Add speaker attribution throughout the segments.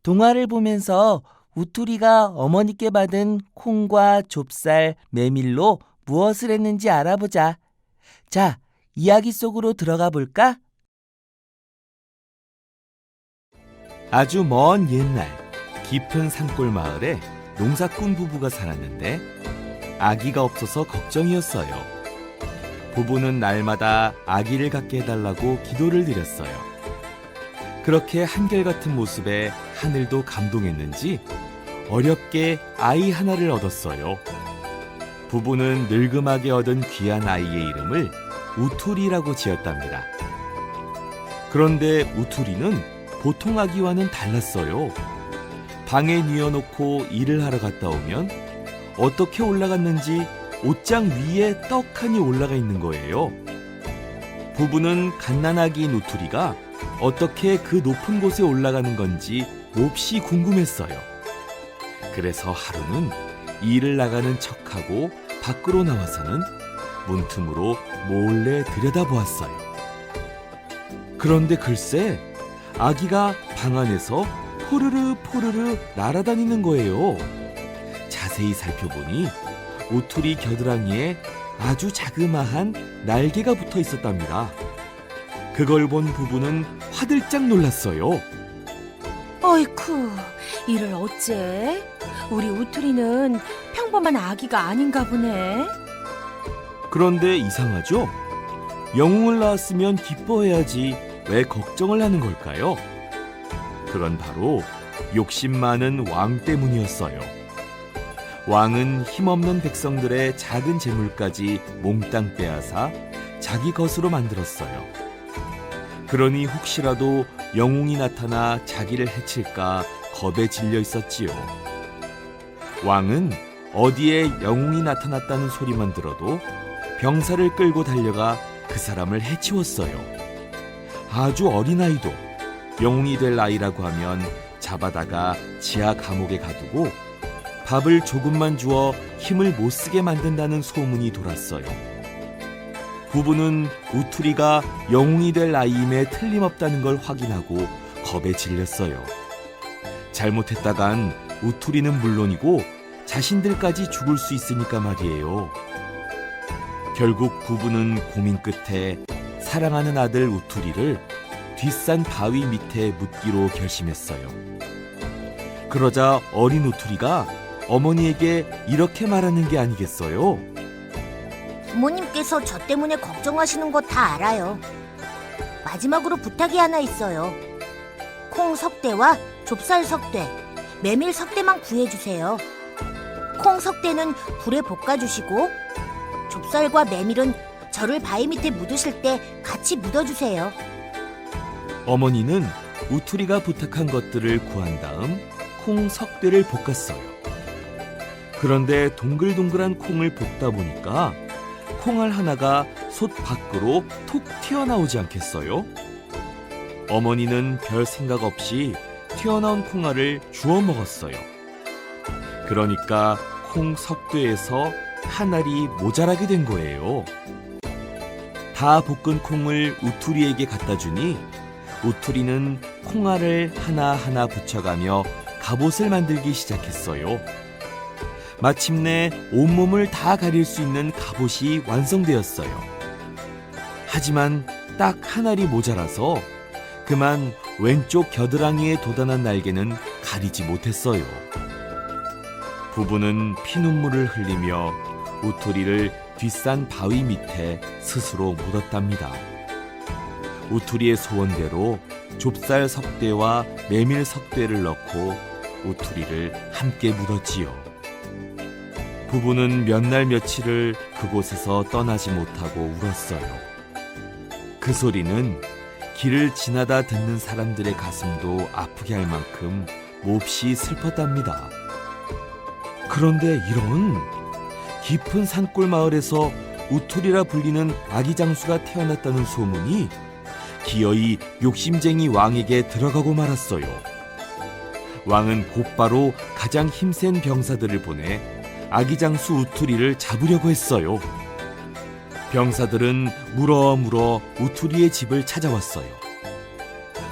Speaker 1: 동화를 보면서 우투리가 어머니께 받은 콩과 좁쌀, 메밀로 무엇을 했는지 알아보자. 자, 이야기 속으로 들어가 볼까? 아주 먼 옛날 깊은 산골 마을에 농사꾼 부부가 살았는데 아기가 없어서 걱정이었어요. 부부는 날마다 아기를 갖게 해달라고 기도를 드렸어요. 그렇게 한결같은 모습에 하늘도 감동했는지 어렵게 아이 하나를 얻었어요. 부부는 늙음하게 얻은 귀한 아이의 이름을 우투리라고 지었답니다. 그런데 우투리는 보통 아기와는 달랐어요. 방에 뉘어놓고 일을 하러 갔다 오면 어떻게 올라갔는지 옷장 위에 떡하니 올라가 있는 거예요. 부부는 갓난아기인 우투리가 어떻게 그 높은 곳에 올라가는 건지 몹시 궁금했어요. 그래서 하루는 일을 나가는 척하고 밖으로 나와서는 문틈으로 몰래 들여다보았어요. 그런데 글쎄 아기가 방 안에서 포르르 포르르 날아다니는 거예요. 자세히 살펴보니 우투리 겨드랑이에 아주 자그마한 날개가 붙어 있었답니다. 그걸 본 부부는 화들짝 놀랐어요.
Speaker 2: 어이쿠, 이를 어째? 우리 우투리는 평범한 아기가 아닌가 보네.
Speaker 1: 그런데 이상하죠? 영웅을 낳았으면 기뻐해야지 왜 걱정을 하는 걸까요? 그건 바로 욕심 많은 왕 때문이었어요. 왕은 힘없는 백성들의 작은 재물까지 몽땅 빼앗아 자기 것으로 만들었어요. 그러니 혹시라도 영웅이 나타나 자기를 해칠까 겁에 질려 있었지요. 왕은 어디에 영웅이 나타났다는 소리만 들어도 병사를 끌고 달려가 그 사람을 해치웠어요. 아주 어린아이도 영웅이 될 아이라고 하면 잡아다가 지하 감옥에 가두고 밥을 조금만 주어 힘을 못 쓰게 만든다는 소문이 돌았어요. 부부는 우투리가 영웅이 될 아이임에 틀림없다는 걸 확인하고 겁에 질렸어요. 잘못했다간 우투리는 물론이고 자신들까지 죽을 수 있으니까 말이에요. 결국 부부는 고민 끝에 사랑하는 아들 우투리를 뒷산 바위 밑에 묻기로 결심했어요. 그러자 어린 우투리가 어머니에게 이렇게 말하는 게 아니겠어요?
Speaker 3: 부모님께서 저 때문에 걱정하시는 거 다 알아요. 마지막으로 부탁이 하나 있어요. 콩 석대와 좁쌀 석대, 메밀 석대만 구해주세요. 콩 석대는 불에 볶아주시고 좁쌀과 메밀은 저를 바위 밑에 묻으실 때 같이 묻어주세요.
Speaker 1: 어머니는 우투리가 부탁한 것들을 구한 다음 콩 석대를 볶았어요. 그런데 동글동글한 콩을 볶다 보니까 콩알 하나가 솥 밖으로 톡 튀어나오지 않겠어요? 어머니는 별 생각 없이 튀어나온 콩알을 주워 먹었어요. 그러니까 콩 석대에서 한 알이 모자라게 된 거예요. 다 볶은 콩을 우투리에게 갖다 주니 우투리는 콩알을 하나하나 붙여가며 갑옷을 만들기 시작했어요. 마침내 온몸을 다 가릴 수 있는 갑옷이 완성되었어요. 하지만 딱 한 알이 모자라서 그만 왼쪽 겨드랑이에 돋아난 날개는 가리지 못했어요. 부부는 피눈물을 흘리며 우투리를 뒷산 바위 밑에 스스로 묻었답니다. 우투리의 소원대로 좁쌀 석대와 메밀 석대를 넣고 우투리를 함께 묻었지요. 부부는 몇 날 며칠을 그곳에서 떠나지 못하고 울었어요. 그 소리는 길을 지나다 듣는 사람들의 가슴도 아프게 할 만큼 몹시 슬펐답니다. 그런데 이런 깊은 산골 마을에서 우투리라 불리는 아기 장수가 태어났다는 소문이 기어이 욕심쟁이 왕에게 들어가고 말았어요. 왕은 곧바로 가장 힘센 병사들을 보내 아기 장수 우투리를 잡으려고 했어요. 병사들은 물어 우투리의 집을 찾아왔어요.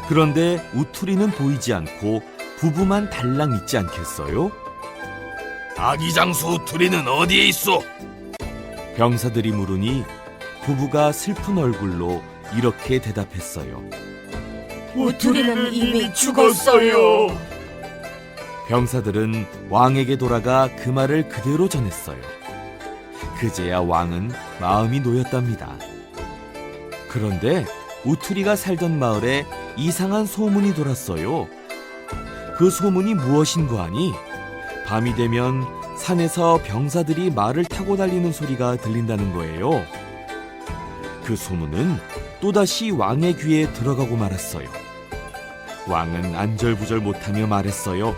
Speaker 1: 그런데 우투리는 보이지 않고 부부만 달랑 있지 않겠어요?
Speaker 4: 아기 장수 우투리는 어디에 있어?
Speaker 1: 병사들이 물으니 부부가 슬픈 얼굴로 이렇게 대답했어요.
Speaker 2: 우투리는 이미 죽었어요.
Speaker 1: 병사들은 왕에게 돌아가 그 말을 그대로 전했어요. 그제야 왕은 마음이 놓였답니다. 그런데 우투리가 살던 마을에 이상한 소문이 돌았어요. 그 소문이 무엇인고 하니 밤이 되면 산에서 병사들이 말을 타고 달리는 소리가 들린다는 거예요. 그 소문은 또다시 왕의 귀에 들어가고 말았어요. 왕은 안절부절 못하며 말했어요.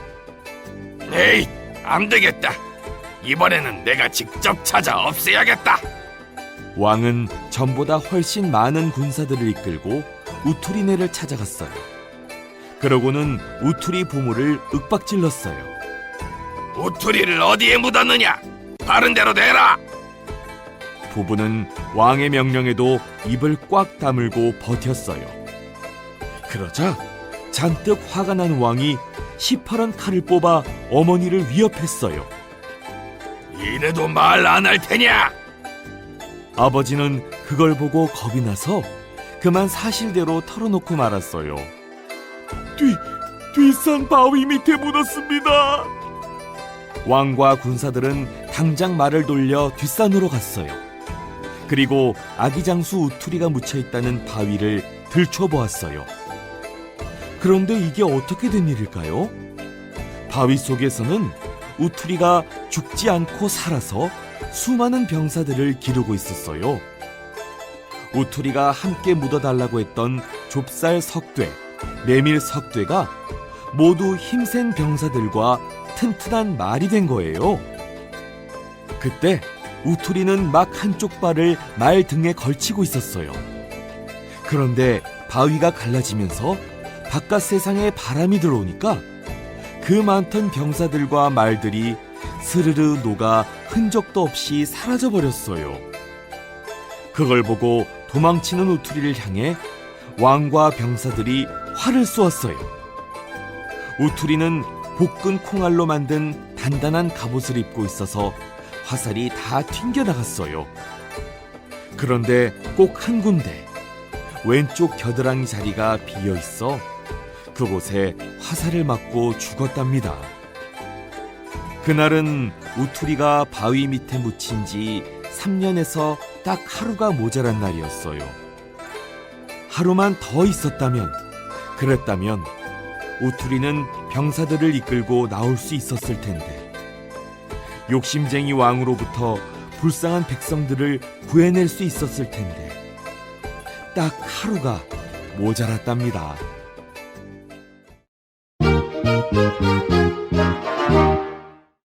Speaker 4: 에이, 안 되겠다. 이번에는 내가 직접 찾아 없애야겠다.
Speaker 1: 왕은 전보다 훨씬 많은 군사들을 이끌고 우투리네를 찾아갔어요. 그러고는 우투리 부모를 윽박질렀어요.
Speaker 4: 우투리를 어디에 묻었느냐? 바른 대로 대라.
Speaker 1: 부부는 왕의 명령에도 입을 꽉 다물고 버텼어요. 그러자 잔뜩 화가 난 왕이 시퍼런 칼을 뽑아 어머니를 위협했어요.
Speaker 4: 이래도 말 안 할 테냐?
Speaker 1: 아버지는 그걸 보고 겁이 나서 그만 사실대로 털어놓고 말았어요. 뒷산 바위 밑에 묻었습니다. 왕과 군사들은 당장 말을 돌려 뒷산으로 갔어요. 그리고 아기 장수 우투리가 묻혀있다는 바위를 들춰보았어요. 그런데 이게 어떻게 된 일일까요? 바위 속에서는 우투리가 죽지 않고 살아서 수많은 병사들을 기르고 있었어요. 우투리가 함께 묻어달라고 했던 좁쌀 석쇠, 메밀 석쇠가 모두 힘센 병사들과 튼튼한 말이 된 거예요. 그때 우투리는 막 한쪽 발을 말 등에 걸치고 있었어요. 그런데 바위가 갈라지면서 바깥 세상에 바람이 들어오니까 그 많던 병사들과 말들이 스르르 녹아 흔적도 없이 사라져 버렸어요. 그걸 보고 도망치는 우투리를 향해 왕과 병사들이 활을 쏘았어요. 우투리는 볶은 콩알로 만든 단단한 갑옷을 입고 있어서 화살이 다 튕겨나갔어요. 그런데 꼭 한 군데 왼쪽 겨드랑이 자리가 비어 있어 그곳에 화살을 맞고 죽었답니다. 그날은 우투리가 바위 밑에 묻힌 지 3년에서 딱 하루가 모자란 날이었어요. 하루만 더 있었다면, 그랬다면 우투리는 병사들을 이끌고 나올 수 있었을 텐데, 욕심쟁이 왕으로부터 불쌍한 백성들을 구해낼 수 있었을 텐데, 딱 하루가 모자랐답니다.